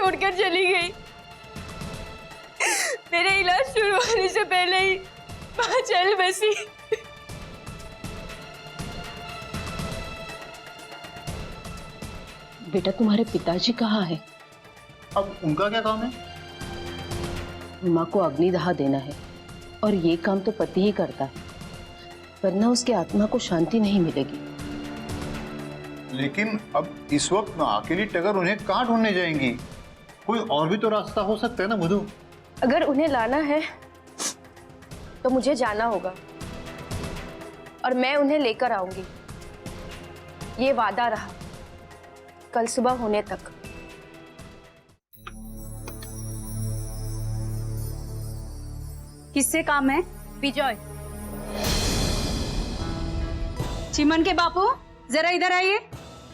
छोड़कर चली गई। मेरे इलाज शुरू होने से पहले ही माँ चल बसी। बेटा तुम्हारे पिताजी कहाँ है? अब उनका क्या काम है? माँ को अग्निदाह देना है और ये काम तो पति ही करता है, वरना उसकी आत्मा को शांति नहीं मिलेगी। लेकिन अब इस वक्त ना अकेली टगर उन्हें कहाँ ढूंढने जाएंगी? कोई और भी तो रास्ता हो सकता है ना मधु। अगर उन्हें लाना है तो मुझे जाना होगा और मैं उन्हें लेकर आऊंगी। ये वादा रहा, कल सुबह होने तक। किससे काम है? विजय। चिमन के बापू जरा इधर आइए,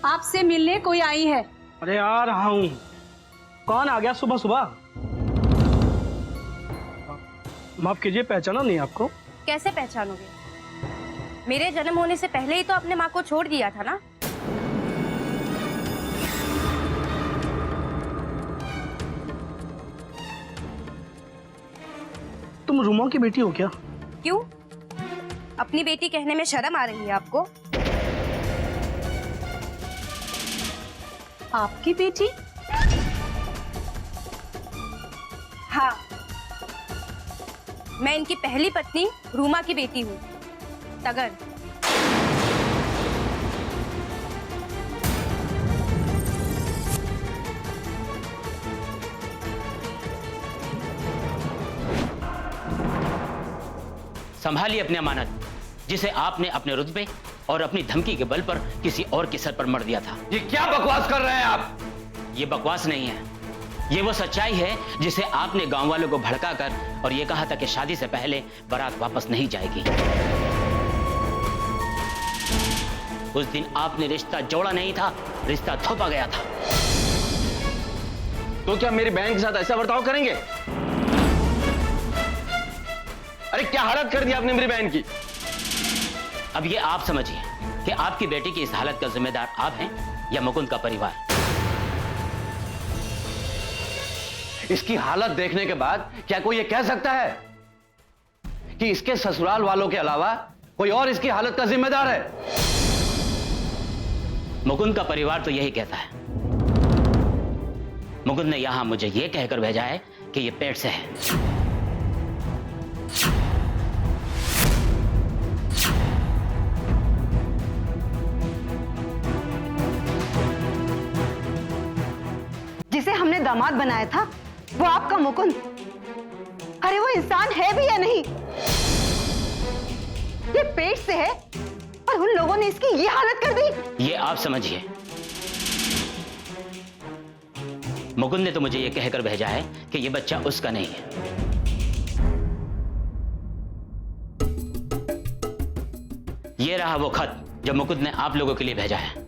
आपसे मिलने कोई आई है। अरे आ रहा हूँ। कौन आ गया सुबह सुबह? माफ कीजिए, पहचाना नहीं आपको? कैसे पहचानोगे? मेरे जन्म होने से पहले ही तो अपने माँ को छोड़ दिया था ना। तुम रूमा की बेटी हो क्या? क्यों? अपनी बेटी कहने में शर्म आ रही है आपको? आपकी बेटी? हाँ, मैं इनकी पहली पत्नी रूमा की बेटी हूँ, टगर। संभालिए अपनी अमानत, जिसे आपने अपने रुतबे और अपनी धमकी के बल पर किसी और के सर पर मर दिया था। ये क्या बकवास कर रहे हैं आप? ये बकवास नहीं है, ये वो सच्चाई है जिसे आपने गांव वालों को भड़काकर और ये कहा था कि शादी से पहले बारात वापस नहीं जाएगी। उस दिन आपने रिश्ता जोड़ा नहीं था, रिश्ता थोपा गया था। तो क्या मेरी बहन के साथ ऐसा बर्ताव करेंगे? अरे क्या हालत कर दी आपने मेरी बहन की? अब ये आप समझिए कि आपकी बेटी की इस हालत का जिम्मेदार आप हैं या मुकुंद का परिवार। इसकी हालत देखने के बाद क्या कोई ये कह सकता है कि इसके ससुराल वालों के अलावा कोई और इसकी हालत का जिम्मेदार है? मुकुंद का परिवार तो यही कहता है। मुकुंद ने यहां मुझे यह कहकर भेजा है कि यह पेट से है। जिसे हमने दामाद बनाया था वो आपका मुकुंद, अरे वो इंसान है भी या नहीं? ये पेट से है और उन लोगों ने इसकी ये हालत कर दी। ये आप समझिए। मुकुंद ने तो मुझे ये कहकर भेजा है कि ये बच्चा उसका नहीं है। ये रहा वो खत जो मुकुंद ने आप लोगों के लिए भेजा है।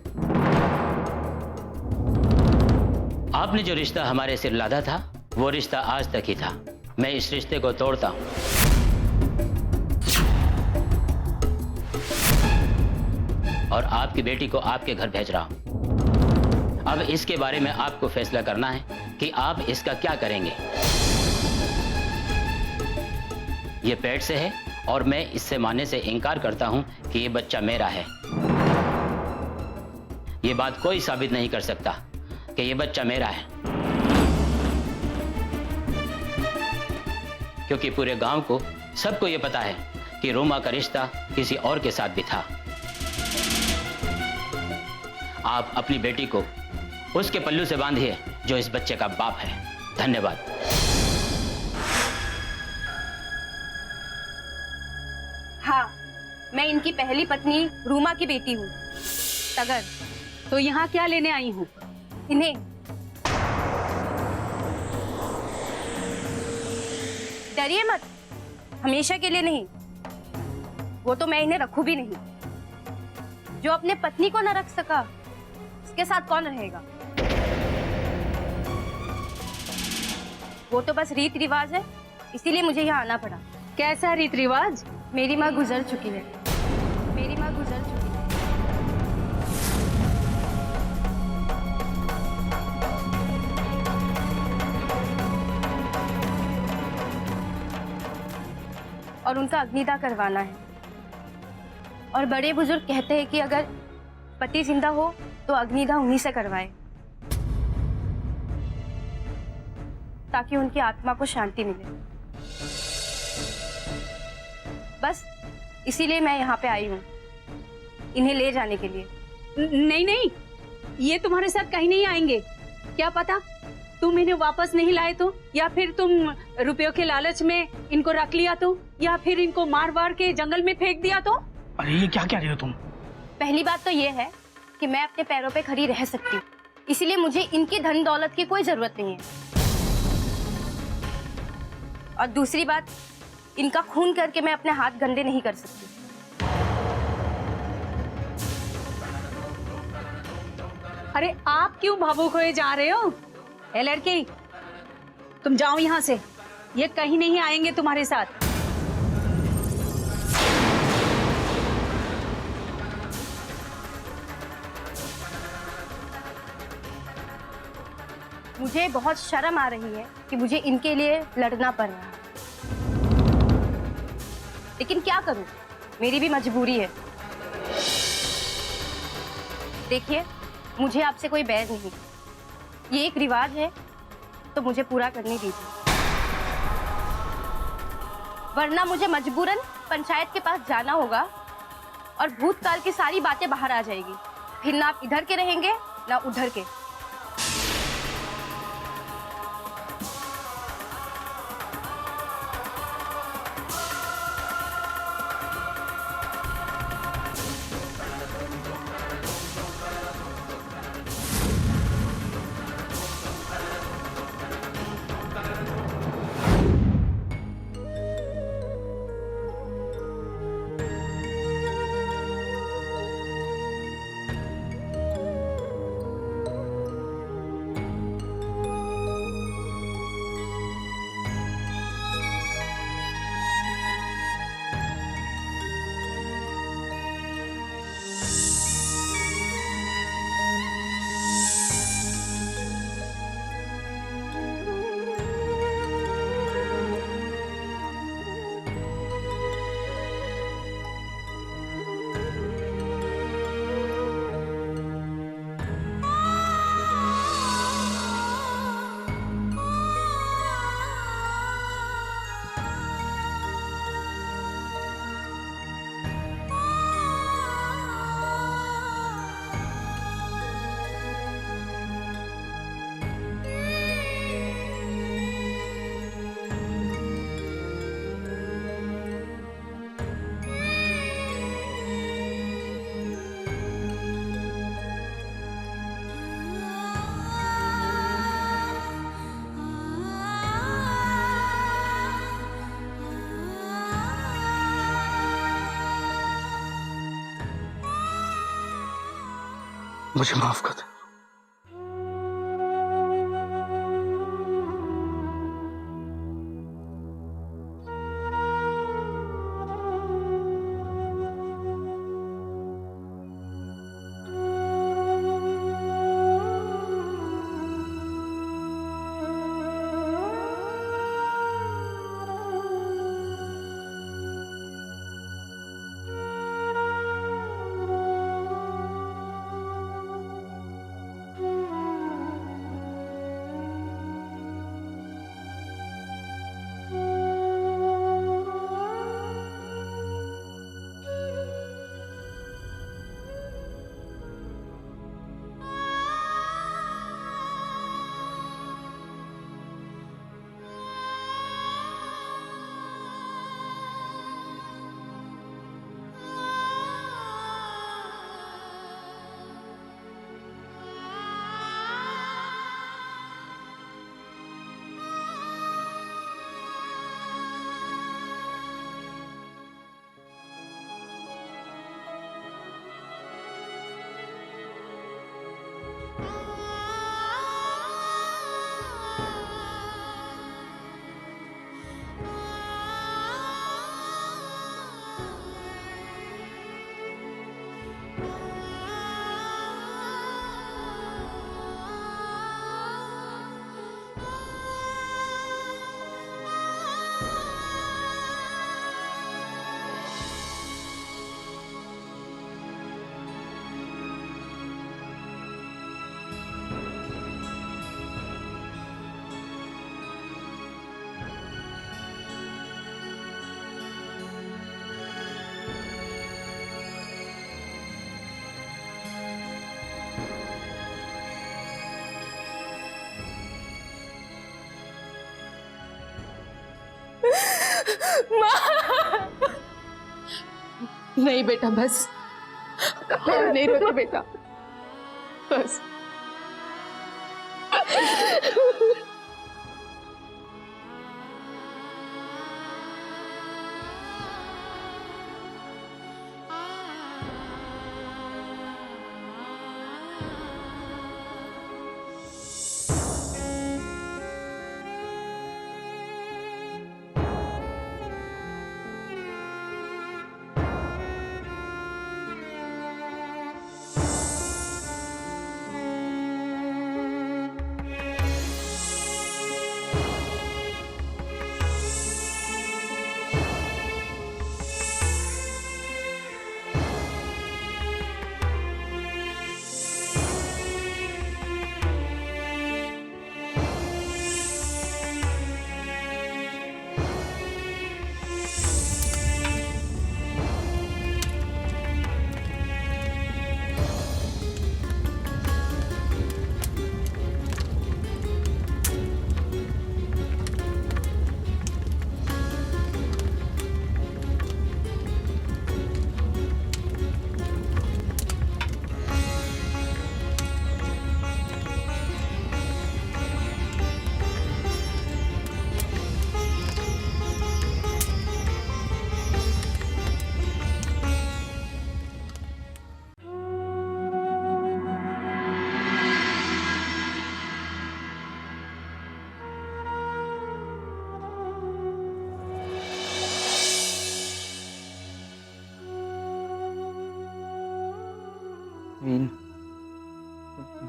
आपने जो रिश्ता हमारे सिर लादा था वो रिश्ता आज तक ही था। मैं इस रिश्ते को तोड़ता हूं और आपकी बेटी को आपके घर भेज रहा हूं। अब इसके बारे में आपको फैसला करना है कि आप इसका क्या करेंगे। ये पेट से है और मैं इससे मानने से इनकार करता हूं कि ये बच्चा मेरा है। ये बात कोई साबित नहीं कर सकता कि ये बच्चा मेरा है, क्योंकि पूरे गांव को, सबको ये पता है कि रूमा का रिश्ता किसी और के साथ भी था। आप अपनी बेटी को उसके पल्लू से बांधिए जो इस बच्चे का बाप है। धन्यवाद। हाँ, मैं इनकी पहली पत्नी रूमा की बेटी हूँ, टगर। तो यहाँ क्या लेने आई हूँ? इन्हें। डरिए मत, हमेशा के लिए नहीं। वो तो मैं इन्हें रखूं भी नहीं। जो अपने पत्नी को न रख सका, उसके साथ कौन रहेगा? वो तो बस रीत रिवाज है, इसीलिए मुझे यहाँ आना पड़ा। कैसा रीत रिवाज? मेरी माँ गुजर चुकी है। मेरी माँ गुजर चुकी है। और उनका अग्निदाह करवाना है। और बड़े बुजुर्ग कहते हैं कि अगर पति जिंदा हो तो अग्निदाह उन्हीं से करवाए, ताकि उनकी आत्मा को शांति मिले। बस इसीलिए मैं यहाँ पे आई हूँ, इन्हें ले जाने के लिए। नहीं नहीं, ये तुम्हारे साथ कहीं नहीं आएंगे। क्या पता तुम इन्हें वापस नहीं लाए तो, या फिर तुम रुपयों के लालच में इनको रख लिया तो, या फिर इनको मार वार के जंगल में फेंक दिया तो। अरे ये क्या कह रही हो तुम? पहली बात तो ये है कि मैं अपने पैरों पे खड़ी रह सकती हूँ, इसीलिए मुझे इनकी धन दौलत की कोई जरूरत नहीं है। और दूसरी बात, इनका खून करके मैं अपने हाथ गंदे नहीं कर सकती। अरे आप क्यों भावुक होए जा रहे हो? ए लड़की, तुम जाओ यहाँ से, ये कहीं नहीं आएंगे तुम्हारे साथ। मुझे बहुत शर्म आ रही है कि मुझे इनके लिए लड़ना पड़ रहा है, लेकिन क्या करूं, मेरी भी मजबूरी है। देखिए, मुझे आपसे कोई बैर नहीं, ये एक रिवाज है तो मुझे पूरा करने दीजिए, वरना मुझे मजबूरन पंचायत के पास जाना होगा और भूतकाल की सारी बातें बाहर आ जाएगी। फिर ना आप इधर के रहेंगे ना उधर के। मुझे माफ कर दे। नहीं बेटा, बस और नहीं रोती बेटा, बस।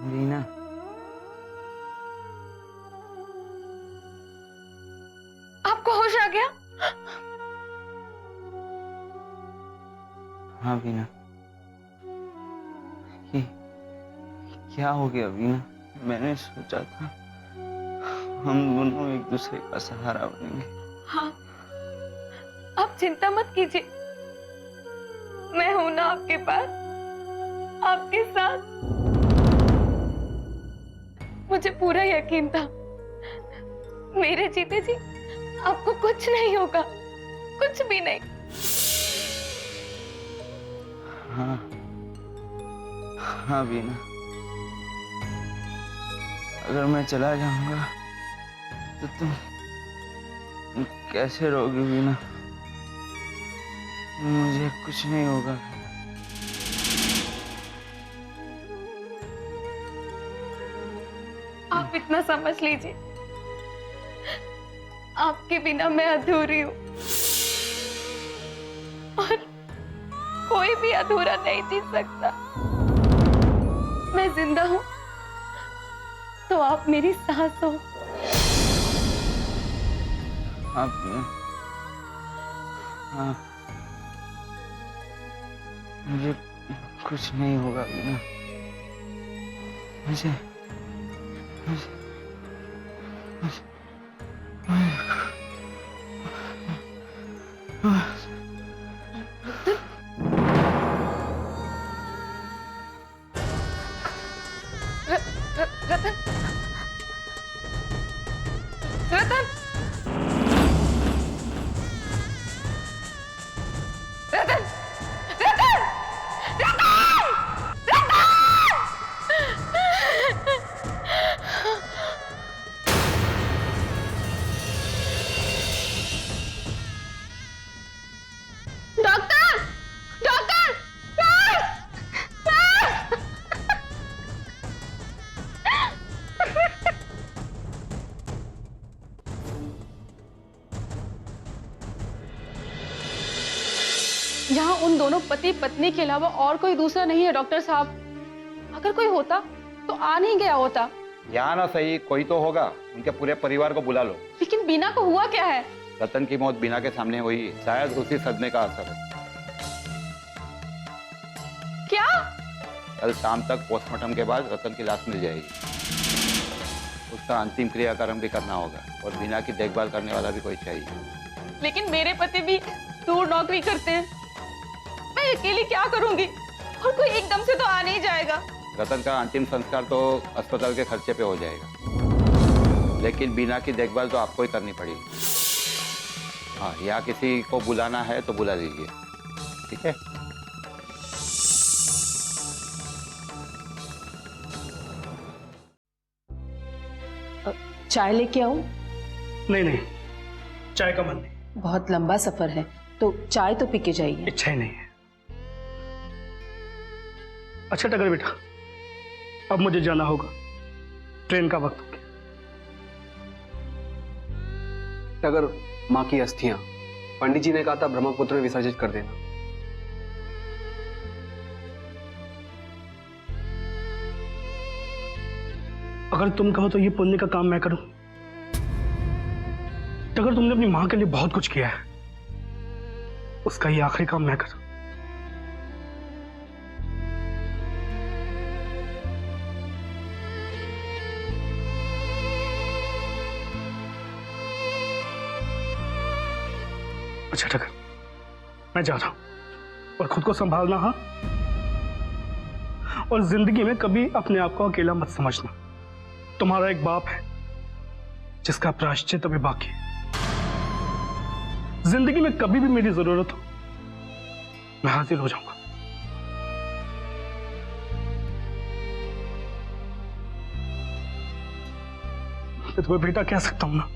वीना, आपको होश आ गया? हाँ वीना, ये क्या हो गया वीना? मैंने सोचा था हम दोनों एक दूसरे का सहारा बनेंगे। हाँ, आप चिंता मत कीजिए, मैं हूं ना आपके पास, आपके साथ। मुझे पूरा यकीन था मेरे जीते जी आपको कुछ नहीं होगा, कुछ भी नहीं। हाँ हाँ वीना, अगर मैं चला जाऊंगा तो तुम कैसे रहोगी वीना? मुझे कुछ नहीं होगा। आप इतना समझ लीजिए, आपके बिना मैं अधूरी हूं और कोई भी अधूरा नहीं जी सकता। मैं जिंदा हूं तो आप मेरी सांस हो। आप हाँ, मुझे कुछ नहीं होगा वीना। मुझे रतन, रतन, रतन, रतन, डॉक्टर, डॉक्टर, यहाँ उन दोनों पति पत्नी के अलावा और कोई दूसरा नहीं है डॉक्टर साहब। अगर कोई होता तो आ नहीं गया होता। यहाँ ना सही कोई तो होगा, उनके पूरे परिवार को बुला लो। लेकिन बीना को हुआ क्या है? रतन की मौत बीना के सामने हुई, शायद उसी सदमे का असर है। क्या? कल शाम तक पोस्टमार्टम के बाद रतन की लाश मिल जाएगी। उसका अंतिम क्रियाक्रम भी करना होगा और बीना की देखभाल करने वाला भी कोई चाहिए। लेकिन मेरे पति भी दूर नौकरी करते हैं, मैं अकेली क्या करूंगी? और कोई एकदम से तो आ नहीं जाएगा। रतन का अंतिम संस्कार तो अस्पताल के खर्चे पे हो जाएगा, लेकिन बीना की देखभाल तो आपको ही करनी पड़ेगी। हाँ, या किसी को बुलाना है तो बुला लीजिए, ठीक है? चाय लेके आऊं? नहीं नहीं, चाय का मन नहीं। बहुत लंबा सफर है तो चाय तो पी के जाइए। इच्छा ही नहीं है। अच्छा टगर बेटा, अब मुझे जाना होगा, ट्रेन का वक्त हो गया। अगर माँ की अस्थियां पंडित जी ने कहा था ब्रह्मपुत्र में विसर्जित कर देना। अगर तुम कहो तो ये पुण्य का काम मैं करूं। अगर तुमने अपनी मां के लिए बहुत कुछ किया है, उसका ये आखिरी काम मैं करूं। अच्छा टकर, मैं जा रहा हूं, और खुद को संभालना। हाँ, और जिंदगी में कभी अपने आप को अकेला मत समझना। तुम्हारा एक बाप है जिसका प्रायश्चित अभी बाकी है। जिंदगी में कभी भी मेरी जरूरत हो, मैं हाजिर हो जाऊंगा। मैं तुम्हें बेटा कह सकता हूं ना?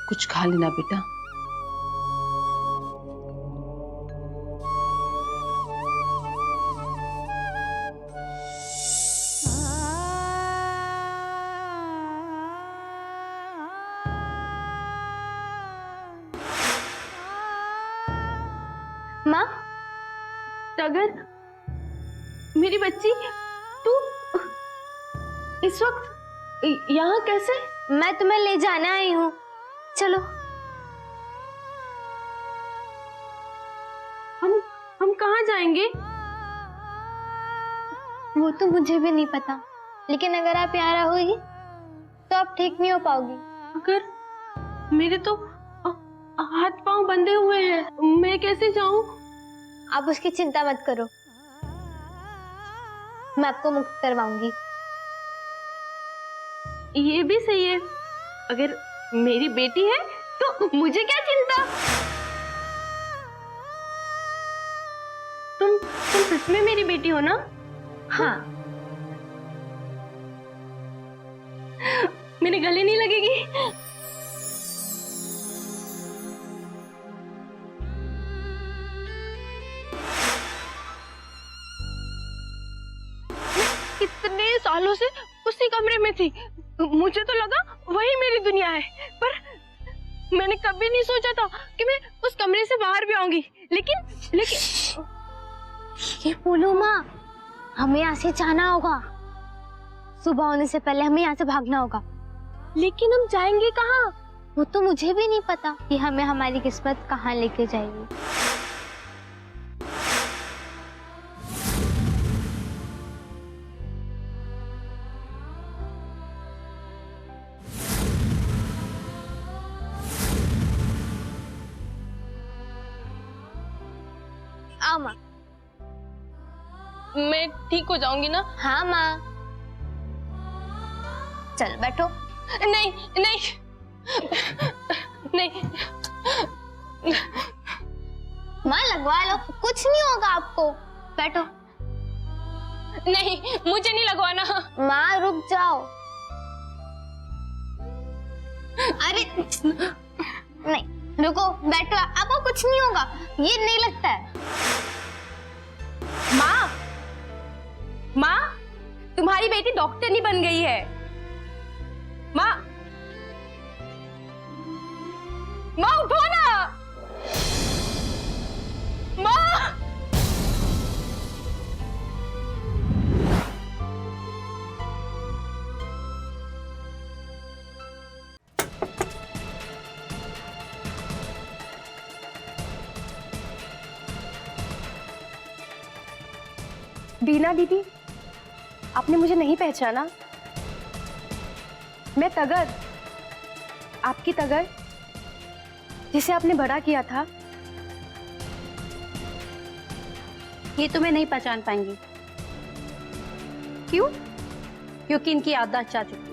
कुछ खा लेना बेटा। माँ, टगर, मेरी बच्ची, तू इस वक्त यहाँ कैसे? मैं तुम्हें ले जाने आई हूँ, चलो। हम कहाँ जाएंगे? वो तो मुझे भी नहीं पता, लेकिन अगर आप यहाँ रहोगी तो आप ठीक नहीं हो पाओगी। अगर मेरे तो हाथ पांव बंधे हुए हैं, मैं कैसे जाऊं? आप उसकी चिंता मत करो, मैं आपको मुक्त करवाऊंगी। ये भी सही है, अगर मेरी बेटी है तो मुझे क्या चिंता? तुम सच में मेरी बेटी हो ना? हाँ। मेरे गले नहीं लगेगी? कितने सालों से उसी कमरे में थी, मुझे तो लगा वही मेरी दुनिया है, पर मैंने कभी नहीं सोचा था कि मैं उस कमरे से बाहर भी आऊंगी। लेकिन ये बोलो माँ, हमें यहाँ से जाना होगा। सुबह होने से पहले हमें यहाँ से भागना होगा। लेकिन हम जाएंगे कहाँ? वो तो मुझे भी नहीं पता कि हमें हमारी किस्मत कहाँ लेके जाएगी। आओ माँ। मैं ठीक हो जाऊंगी ना? हाँ माँ, चल बैठो। नहीं नहीं नहीं, माँ लगवा लो, कुछ नहीं होगा आपको, बैठो। नहीं, मुझे नहीं लगवाना। माँ रुक जाओ। अरे नहीं, रुको, बैठो, आपको कुछ नहीं होगा, ये नहीं लगता है। माँ, तुम्हारी बेटी डॉक्टर नहीं बन गई है। माँ उठो ना। माँ, बीना दीदी, आपने मुझे नहीं पहचाना? मैं तगर, आपकी तगर, जिसे आपने बड़ा किया था। ये तुम्हें नहीं पहचान पाएंगी। क्यों? क्योंकि इनकी याददाश्त जा चुकी।